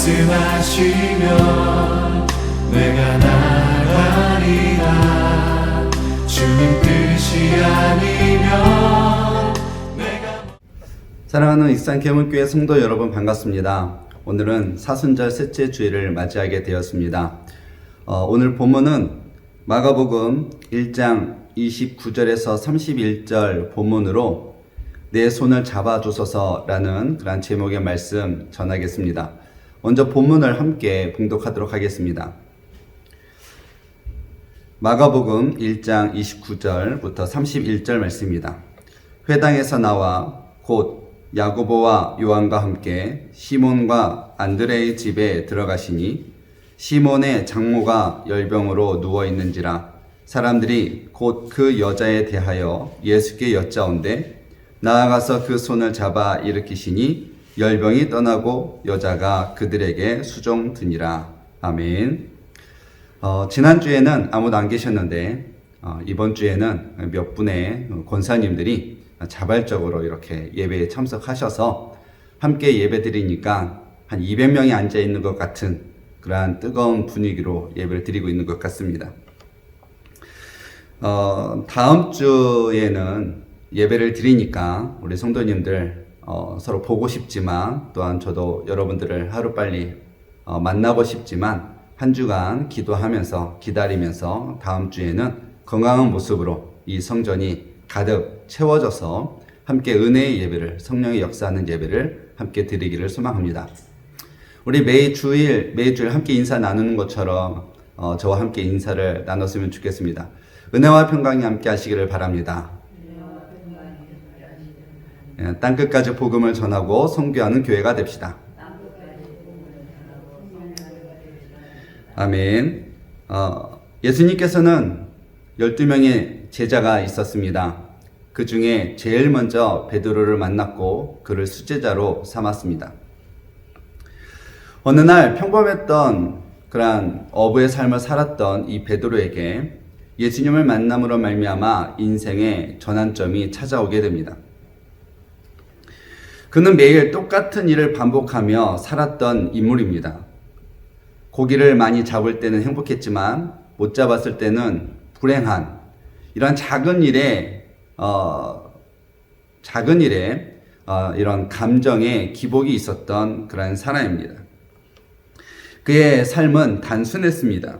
말씀하시면 내가 나가리라. 주님 뜻이 아니면 내가. 사랑하는 익산 계문교회 성도 여러분, 반갑습니다. 오늘은 사순절 셋째 주일을 맞이하게 되었습니다. 오늘 본문은 마가복음 1장 29절에서 31절 본문으로 내 손을 잡아주소서라는 그런 제목의 말씀 전하겠습니다. 먼저 본문을 함께 봉독하도록 하겠습니다. 마가복음 1장 29절부터 31절 말씀입니다. 회당에서 나와 곧 야고보와 요한과 함께 시몬과 안드레의 집에 들어가시니 시몬의 장모가 열병으로 누워 있는지라 사람들이 곧 그 여자에 대하여 예수께 여짜온대 나아가서 그 손을 잡아 일으키시니 열병이 떠나고 여자가 그들에게 수종드니라. 아멘. 지난주에는 아무도 안 계셨는데 이번 주에는 몇 분의 권사님들이 자발적으로 이렇게 예배에 참석하셔서 함께 예배 드리니까 한 200명이 앉아 있는 것 같은 그러한 뜨거운 분위기로 예배를 드리고 있는 것 같습니다. 다음 주에는 예배를 드리니까 우리 성도님들 서로 보고 싶지만 또한 저도 여러분들을 하루빨리 만나고 싶지만 한 주간 기도하면서 기다리면서 다음 주에는 건강한 모습으로 이 성전이 가득 채워져서 함께 은혜의 예배를, 성령의 역사하는 예배를 함께 드리기를 소망합니다. 우리 매주일 함께 인사 나누는 것처럼 저와 함께 인사를 나눴으면 좋겠습니다. 은혜와 평강이 함께 하시기를 바랍니다. 땅끝까지 복음을 전하고 선교하는 교회가 됩시다. 아멘. 예수님께서는 12명의 제자가 있었습니다. 그 중에 제일 먼저 베드로를 만났고 그를 수제자로 삼았습니다. 어느 날 평범했던 그러한 어부의 삶을 살았던 이 베드로에게 예수님을 만남으로 말미암아 인생의 전환점이 찾아오게 됩니다. 그는 매일 똑같은 일을 반복하며 살았던 인물입니다. 고기를 많이 잡을 때는 행복했지만 못 잡았을 때는 불행한 이런 작은 일에 이런 감정의 기복이 있었던 그런 사람입니다. 그의 삶은 단순했습니다.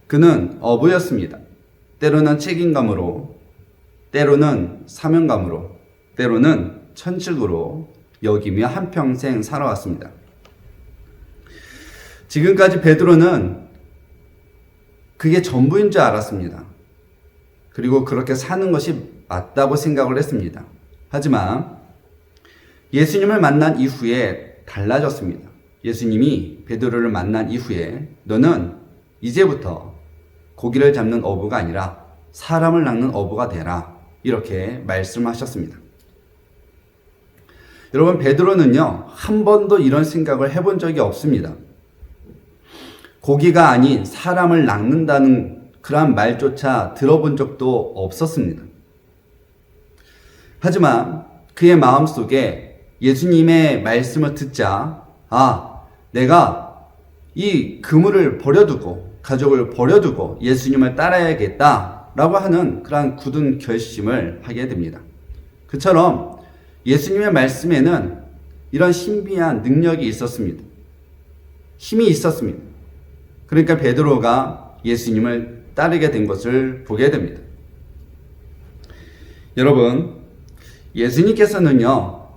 그는 어부였습니다. 때로는 책임감으로, 때로는 사명감으로, 때로는 천직으로 여기며 한평생 살아왔습니다. 지금까지 베드로는 그게 전부인 줄 알았습니다. 그리고 그렇게 사는 것이 맞다고 생각을 했습니다. 하지만 예수님을 만난 이후에 달라졌습니다. 예수님이 베드로를 만난 이후에 너는 이제부터 고기를 잡는 어부가 아니라 사람을 낚는 어부가 되라, 이렇게 말씀하셨습니다. 여러분, 베드로는요 한 번도 이런 생각을 해본 적이 없습니다. 고기가 아닌 사람을 낚는다는 그러한 말조차 들어본 적도 없었습니다. 하지만 그의 마음속에 예수님의 말씀을 듣자 내가 이 그물을 버려두고 가족을 버려두고 예수님을 따라야겠다라고 하는 그러한 굳은 결심을 하게 됩니다. 그처럼 예수님의 말씀에는 이런 신비한 능력이 있었습니다. 힘이 있었습니다. 그러니까 베드로가 예수님을 따르게 된 것을 보게 됩니다. 여러분, 예수님께서는요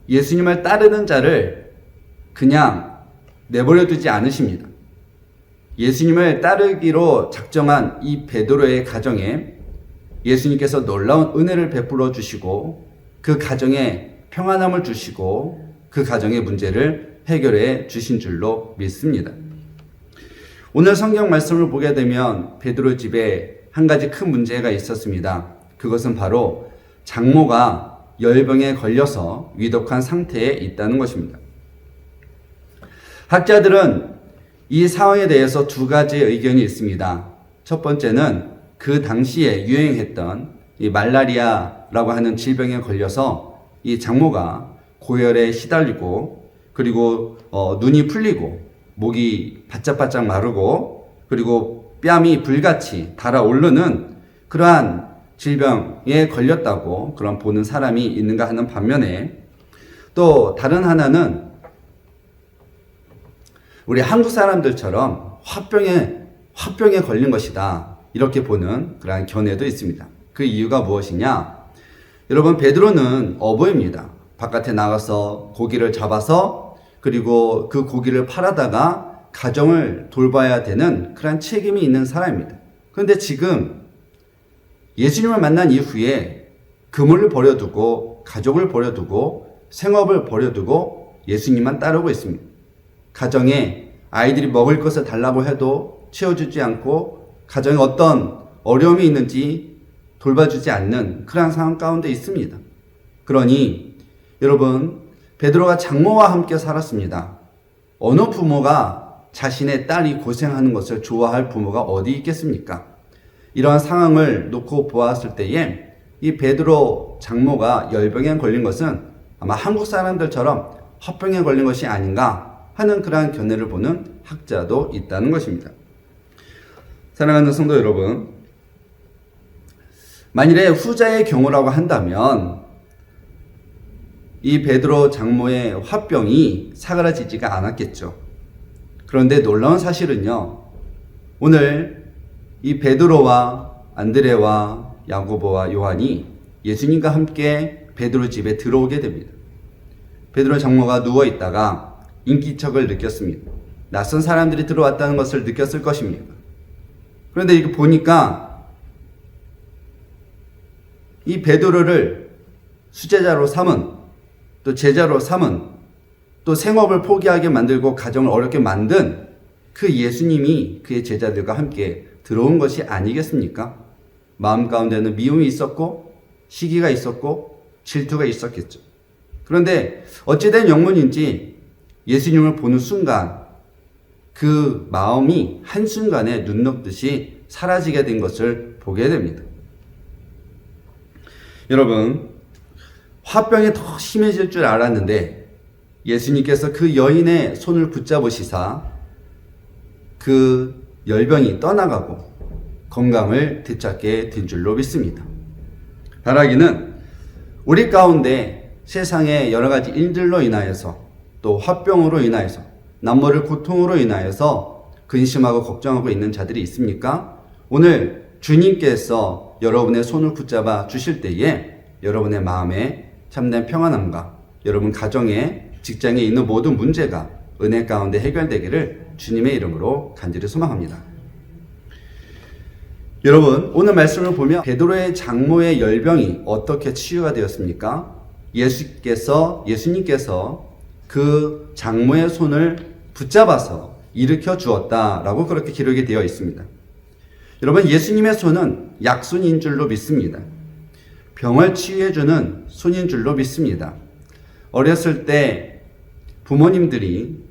예수님을 따르는 자를 그냥 내버려 두지 않으십니다. 예수님을 따르기로 작정한 이 베드로의 가정에 예수님께서 놀라운 은혜를 베풀어 주시고 그 가정에 평안함을 주시고 그 가정의 문제를 해결해 주신 줄로 믿습니다. 오늘 성경 말씀을 보게 되면 베드로 집에 한 가지 큰 문제가 있었습니다. 그것은 바로 장모가 열병에 걸려서 위독한 상태에 있다는 것입니다. 학자들은 이 상황에 대해서 두 가지의 의견이 있습니다. 첫 번째는 그 당시에 유행했던 이 말라리아라고 하는 질병에 걸려서 이 장모가 고열에 시달리고 그리고 눈이 풀리고 목이 바짝바짝 마르고 그리고 뺨이 불같이 달아오르는 그러한 질병에 걸렸다고 그런 보는 사람이 있는가 하는 반면에, 또 다른 하나는 우리 한국 사람들처럼 화병에 걸린 것이다, 이렇게 보는 그러한 견해도 있습니다. 그 이유가 무엇이냐? 여러분, 베드로는 어부입니다. 바깥에 나가서 고기를 잡아서 그리고 그 고기를 팔아다가 가정을 돌봐야 되는 그런 책임이 있는 사람입니다. 그런데 지금 예수님을 만난 이후에 그물을 버려두고 가족을 버려두고 생업을 버려두고 예수님만 따르고 있습니다. 가정에 아이들이 먹을 것을 달라고 해도 채워주지 않고 가정에 어떤 어려움이 있는지 돌봐주지 않는 그런 상황 가운데 있습니다. 그러니 여러분, 베드로가 장모와 함께 살았습니다. 어느 부모가 자신의 딸이 고생하는 것을 좋아할 부모가 어디 있겠습니까? 이러한 상황을 놓고 보았을 때에 이 베드로 장모가 열병에 걸린 것은 아마 한국 사람들처럼 화병에 걸린 것이 아닌가 하는 그러한 견해를 보는 학자도 있다는 것입니다. 사랑하는 성도 여러분, 만일에 후자의 경우라고 한다면 이 베드로 장모의 화병이 사그라지지가 않았겠죠. 그런데 놀라운 사실은요, 오늘 이 베드로와 안드레와 야고보와 요한이 예수님과 함께 베드로 집에 들어오게 됩니다. 베드로 장모가 누워 있다가 인기척을 느꼈습니다. 낯선 사람들이 들어왔다는 것을 느꼈을 것입니다. 그런데 이거 보니까 이 베드로를 수제자로 삼은, 또 제자로 삼은, 또 생업을 포기하게 만들고 가정을 어렵게 만든 그 예수님이 그의 제자들과 함께 들어온 것이 아니겠습니까? 마음 가운데는 미움이 있었고 시기가 있었고 질투가 있었겠죠. 그런데 어찌된 영문인지 예수님을 보는 순간 그 마음이 한순간에 눈 녹듯이 사라지게 된 것을 보게 됩니다. 여러분, 화병이 더 심해질 줄 알았는데 예수님께서 그 여인의 손을 붙잡으시사 그 열병이 떠나가고 건강을 되찾게 된 줄로 믿습니다. 바라기는 우리 가운데 세상의 여러 가지 일들로 인하여서, 또 화병으로 인하여서, 남모를 고통으로 인하여서 근심하고 걱정하고 있는 자들이 있습니까? 오늘 주님께서 여러분의 손을 붙잡아 주실 때에 여러분의 마음에 참된 평안함과 여러분 가정에, 직장에 있는 모든 문제가 은혜 가운데 해결되기를 주님의 이름으로 간절히 소망합니다. 여러분, 오늘 말씀을 보면 베드로의 장모의 열병이 어떻게 치유가 되었습니까? 예수님께서 그 장모의 손을 붙잡아서 일으켜 주었다라고 그렇게 기록이 되어 있습니다. 여러분, 예수님의 손은 약손인 줄로 믿습니다. 병을 치유해주는 손인 줄로 믿습니다. 어렸을 때 부모님들이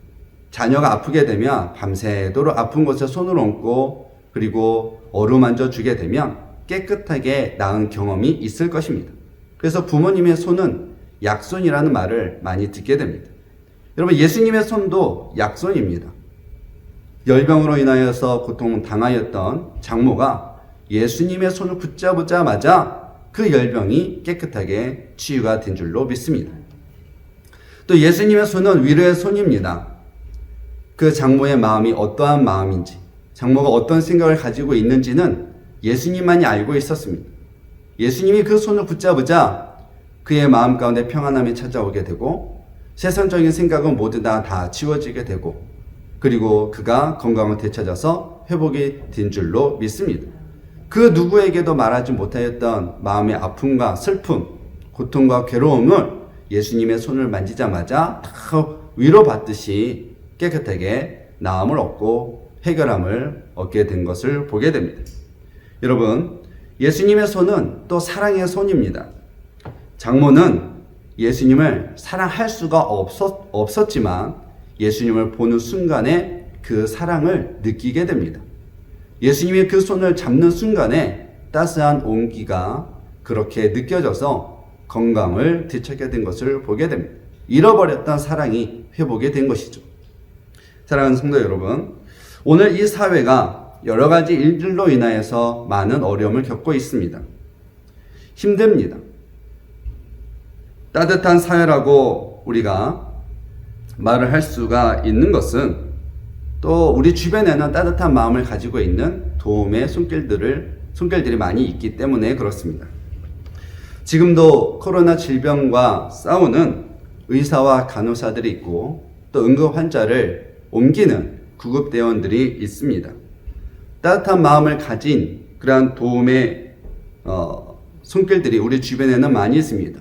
자녀가 아프게 되면 밤새도록 아픈 곳에 손을 얹고 그리고 어루만져 주게 되면 깨끗하게 나은 경험이 있을 것입니다. 그래서 부모님의 손은 약손이라는 말을 많이 듣게 됩니다. 여러분, 예수님의 손도 약손입니다. 열병으로 인하여서 고통을 당하였던 장모가 예수님의 손을 붙잡자마자 그 열병이 깨끗하게 치유가 된 줄로 믿습니다. 또 예수님의 손은 위로의 손입니다. 그 장모의 마음이 어떠한 마음인지, 장모가 어떤 생각을 가지고 있는지는 예수님만이 알고 있었습니다. 예수님이 그 손을 붙잡자 그의 마음 가운데 평안함이 찾아오게 되고 세상적인 생각은 모두 다 지워지게 되고 그리고 그가 건강을 되찾아서 회복이 된 줄로 믿습니다. 그 누구에게도 말하지 못하였던 마음의 아픔과 슬픔, 고통과 괴로움을 예수님의 손을 만지자마자 다 위로받듯이 깨끗하게 나음을 얻고 해결함을 얻게 된 것을 보게 됩니다. 여러분, 예수님의 손은 또 사랑의 손입니다. 장모는 예수님을 사랑할 수가 없었지만 예수님을 보는 순간에 그 사랑을 느끼게 됩니다. 예수님이 그 손을 잡는 순간에 따스한 온기가 그렇게 느껴져서 건강을 되찾게 된 것을 보게 됩니다. 잃어버렸던 사랑이 회복이 된 것이죠. 사랑하는 성도 여러분, 오늘 이 사회가 여러 가지 일들로 인하여서 많은 어려움을 겪고 있습니다. 힘듭니다. 따뜻한 사회라고 우리가 말을 할 수가 있는 것은 또 우리 주변에는 따뜻한 마음을 가지고 있는 도움의 손길들이 많이 있기 때문에 그렇습니다. 지금도 코로나 질병과 싸우는 의사와 간호사들이 있고 또 응급 환자를 옮기는 구급대원들이 있습니다. 따뜻한 마음을 가진 그러한 도움의 손길들이 우리 주변에는 많이 있습니다.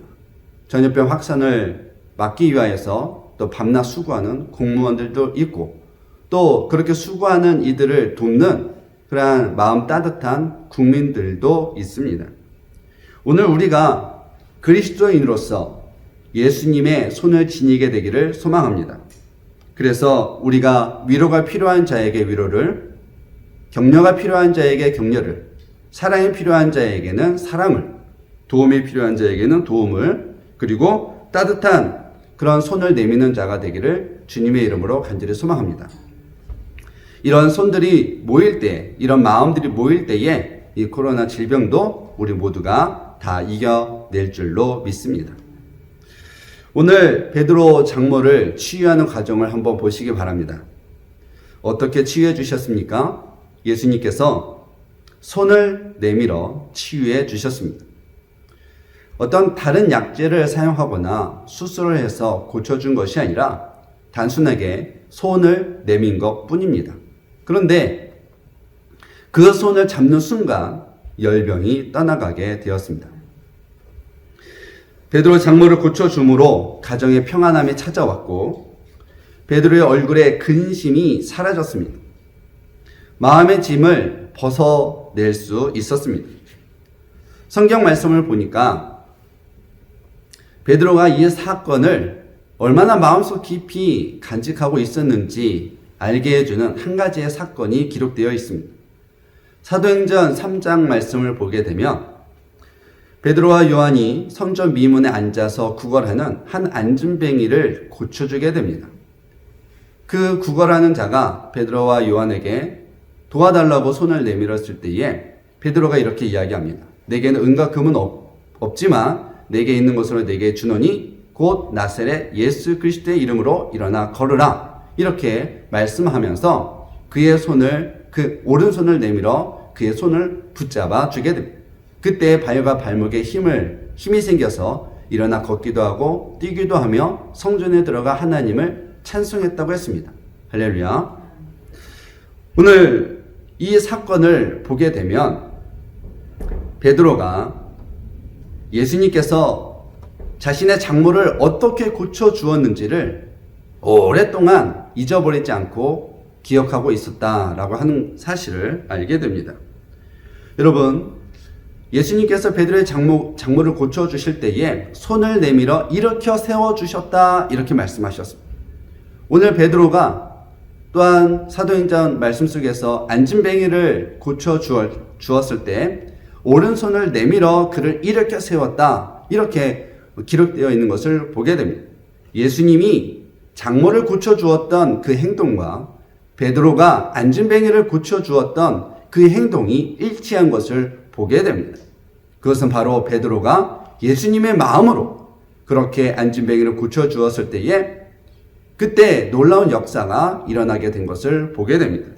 전염병 확산을 막기 위하여서 또 밤낮 수고하는 공무원들도 있고 또 그렇게 수고하는 이들을 돕는 그러한 마음 따뜻한 국민들도 있습니다. 오늘 우리가 그리스도인으로서 예수님의 손을 지니게 되기를 소망합니다. 그래서 우리가 위로가 필요한 자에게 위로를, 격려가 필요한 자에게 격려를, 사랑이 필요한 자에게는 사랑을, 도움이 필요한 자에게는 도움을, 그리고 따뜻한 그런 손을 내미는 자가 되기를 주님의 이름으로 간절히 소망합니다. 이런 손들이 모일 때, 이런 마음들이 모일 때에 이 코로나 질병도 우리 모두가 다 이겨낼 줄로 믿습니다. 오늘 베드로 장모를 치유하는 과정을 한번 보시기 바랍니다. 어떻게 치유해 주셨습니까? 예수님께서 손을 내밀어 치유해 주셨습니다. 어떤 다른 약재를 사용하거나 수술을 해서 고쳐준 것이 아니라 단순하게 손을 내민 것 뿐입니다. 그런데 그 손을 잡는 순간 열병이 떠나가게 되었습니다. 베드로 장모를 고쳐줌으로 가정의 평안함이 찾아왔고 베드로의 얼굴에 근심이 사라졌습니다. 마음의 짐을 벗어낼 수 있었습니다. 성경 말씀을 보니까 베드로가 이 사건을 얼마나 마음속 깊이 간직하고 있었는지 알게 해주는 한 가지의 사건이 기록되어 있습니다. 사도행전 3장 말씀을 보게 되면 베드로와 요한이 성전 미문에 앉아서 구걸하는 한 안진뱅이를 고쳐주게 됩니다. 그 구걸하는 자가 베드로와 요한에게 도와달라고 손을 내밀었을 때에 베드로가 이렇게 이야기합니다. 내게는 은과 금은 없지만 내게 있는 것으로 내게 주노니 곧 나사렛 예수 그리스도의 이름으로 일어나 걸으라. 이렇게 말씀하면서 그의 손을, 그 오른손을 내밀어 그의 손을 붙잡아 주게 됩니다. 그때 발과 발목에 힘이 생겨서 일어나 걷기도 하고 뛰기도 하며 성전에 들어가 하나님을 찬송했다고 했습니다. 할렐루야. 오늘 이 사건을 보게 되면 베드로가 예수님께서 자신의 장모를 어떻게 고쳐 주었는지를 오랫동안 잊어버리지 않고 기억하고 있었다라고 하는 사실을 알게 됩니다. 여러분, 예수님께서 베드로의 장모를 고쳐주실 때에 손을 내밀어 일으켜 세워주셨다 이렇게 말씀하셨습니다. 오늘 베드로가 또한 사도행전 말씀 속에서 안진뱅이를 고쳐주었을 때 오른손을 내밀어 그를 일으켜 세웠다 이렇게 기록되어 있는 것을 보게 됩니다. 예수님이 장모를 고쳐주었던 그 행동과 베드로가 안진뱅이를 고쳐주었던 그 행동이 일치한 것을 보게 됩니다. 그것은 바로 베드로가 예수님의 마음으로 그렇게 안진뱅이를 고쳐주었을 때에 그때 놀라운 역사가 일어나게 된 것을 보게 됩니다.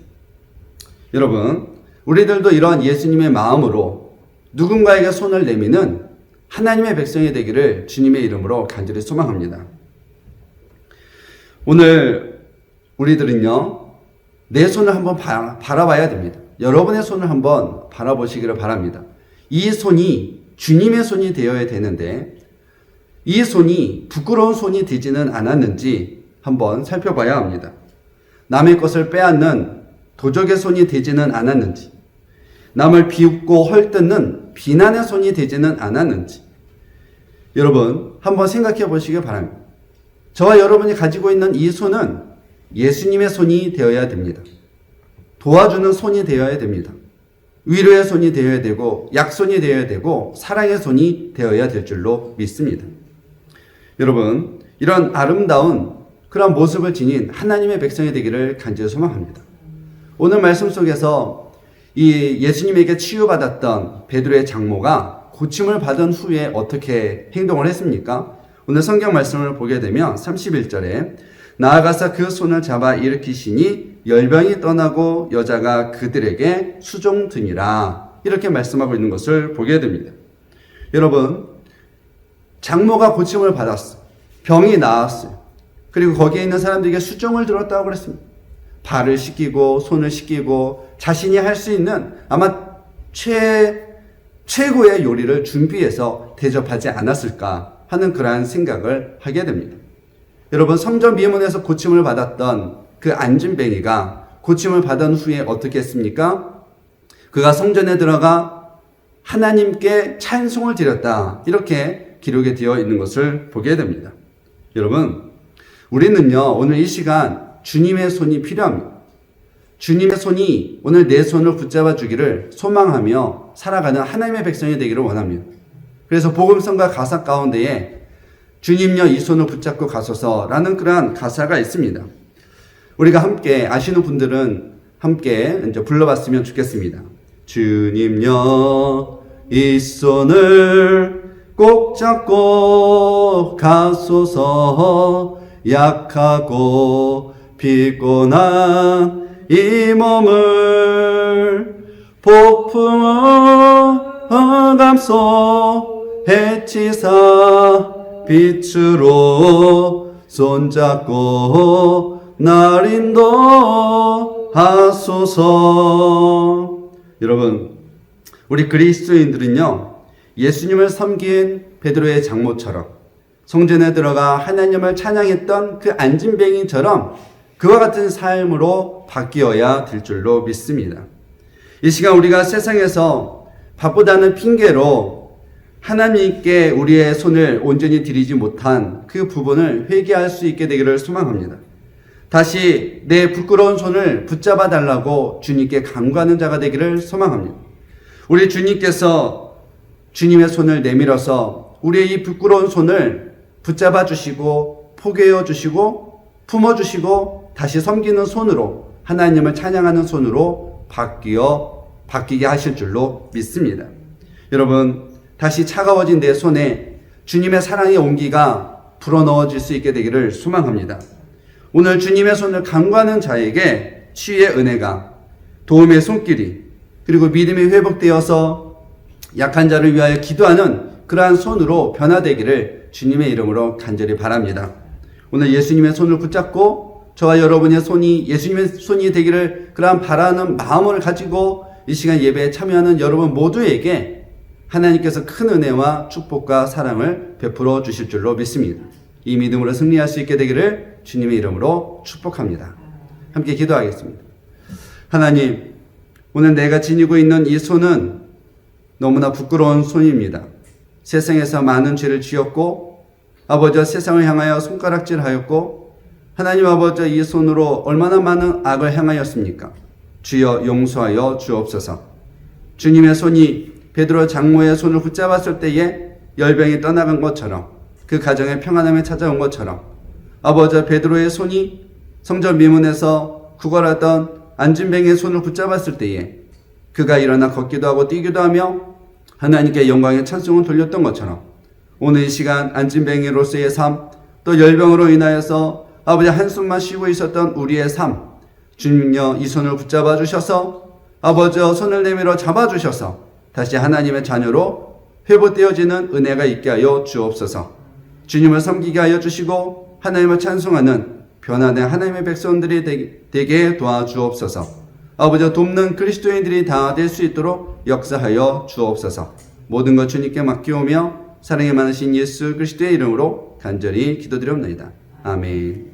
여러분, 우리들도 이러한 예수님의 마음으로 누군가에게 손을 내미는 하나님의 백성이 되기를 주님의 이름으로 간절히 소망합니다. 오늘 우리들은요, 내 손을 한번 바라봐야 됩니다. 여러분의 손을 한번 바라보시기를 바랍니다. 이 손이 주님의 손이 되어야 되는데 이 손이 부끄러운 손이 되지는 않았는지 한번 살펴봐야 합니다. 남의 것을 빼앗는 도적의 손이 되지는 않았는지, 남을 비웃고 헐뜯는 비난의 손이 되지는 않았는지 여러분 한번 생각해 보시기 바랍니다. 저와 여러분이 가지고 있는 이 손은 예수님의 손이 되어야 됩니다. 도와주는 손이 되어야 됩니다. 위로의 손이 되어야 되고 약손이 되어야 되고 사랑의 손이 되어야 될 줄로 믿습니다. 여러분, 이런 아름다운 그런 모습을 지닌 하나님의 백성이 되기를 간절히 소망합니다. 오늘 말씀 속에서 이 예수님에게 치유받았던 베드로의 장모가 고침을 받은 후에 어떻게 행동을 했습니까? 오늘 성경 말씀을 보게 되면 31절에 나아가서 그 손을 잡아 일으키시니 열병이 떠나고 여자가 그들에게 수종드니라, 이렇게 말씀하고 있는 것을 보게 됩니다. 여러분, 장모가 고침을 받았어요. 병이 나았어요. 그리고 거기에 있는 사람들에게 수종을 들었다고 그랬습니다. 발을 씻기고 손을 씻기고 자신이 할 수 있는 아마 최고의 요리를 준비해서 대접하지 않았을까 하는 그러한 생각을 하게 됩니다. 여러분, 성전 미문에서 고침을 받았던 그 안진뱅이가 고침을 받은 후에 어떻게 했습니까? 그가 성전에 들어가 하나님께 찬송을 드렸다, 이렇게 기록에 되어 있는 것을 보게 됩니다. 여러분, 우리는요, 오늘 이 시간 주님의 손이 필요합니다. 주님의 손이 오늘 내 손을 붙잡아 주기를 소망하며 살아가는 하나님의 백성이 되기를 원합니다. 그래서 복음성가 가사 가운데에 주님여 이 손을 붙잡고 가소서라는 그러한 가사가 있습니다. 우리가 함께 아시는 분들은 함께 이제 불러봤으면 좋겠습니다. 주님여 이 손을 꼭 잡고 가소서, 약하고 피곤한 이 몸을 폭풍을 감소 해치사 빛으로 손잡고 날 인도하소서. 여러분, 우리 그리스도인들은요, 예수님을 섬긴 베드로의 장모처럼 성전에 들어가 하나님을 찬양했던 그 안진뱅이처럼 그와 같은 삶으로 바뀌어야 될 줄로 믿습니다. 이 시간 우리가 세상에서 바쁘다는 핑계로 하나님께 우리의 손을 온전히 드리지 못한 그 부분을 회개할 수 있게 되기를 소망합니다. 다시 내 부끄러운 손을 붙잡아 달라고 주님께 간구하는 자가 되기를 소망합니다. 우리 주님께서 주님의 손을 내밀어서 우리의 이 부끄러운 손을 붙잡아 주시고 포개어 주시고 품어 주시고 다시 섬기는 손으로, 하나님을 찬양하는 손으로 바뀌게 하실 줄로 믿습니다. 여러분, 다시 차가워진 내 손에 주님의 사랑의 온기가 불어넣어질 수 있게 되기를 소망합니다. 오늘 주님의 손을 간구하는 자에게 치유의 은혜가, 도움의 손길이, 그리고 믿음이 회복되어서 약한 자를 위하여 기도하는 그러한 손으로 변화되기를 주님의 이름으로 간절히 바랍니다. 오늘 예수님의 손을 붙잡고 저와 여러분의 손이 예수님의 손이 되기를 그러한 바라는 마음을 가지고 이 시간 예배에 참여하는 여러분 모두에게 하나님께서 큰 은혜와 축복과 사랑을 베풀어 주실 줄로 믿습니다. 이 믿음으로 승리할 수 있게 되기를 주님의 이름으로 축복합니다. 함께 기도하겠습니다. 하나님, 오늘 내가 지니고 있는 이 손은 너무나 부끄러운 손입니다. 세상에서 많은 죄를 지었고 아버지 세상을 향하여 손가락질하였고 하나님 아버지 이 손으로 얼마나 많은 악을 행하였습니까? 주여 용서하여 주옵소서. 주님의 손이 베드로 장모의 손을 붙잡았을 때에 열병이 떠나간 것처럼, 그 가정에 평안함이 찾아온 것처럼 아버지 베드로의 손이 성전 미문에서 구걸하던 안진뱅이의 손을 붙잡았을 때에 그가 일어나 걷기도 하고 뛰기도 하며 하나님께 영광의 찬송을 돌렸던 것처럼 오늘 이 시간 안진뱅이로서의 삶, 또 열병으로 인하여서 아버지 한숨만 쉬고 있었던 우리의 삶, 주님여 이 손을 붙잡아 주셔서 아버지 손을 내밀어 잡아 주셔서 다시 하나님의 자녀로 회복되어지는 은혜가 있게 하여 주옵소서. 주님을 섬기게 하여 주시고 하나님을 찬송하는 변화된 하나님의 백성들이 되게 도와주옵소서. 아버지 돕는 그리스도인들이 다 될 수 있도록 역사하여 주옵소서. 모든 것 주님께 맡기오며 사랑이 많으신 예수 그리스도의 이름으로 간절히 기도드리옵나이다. 아멘.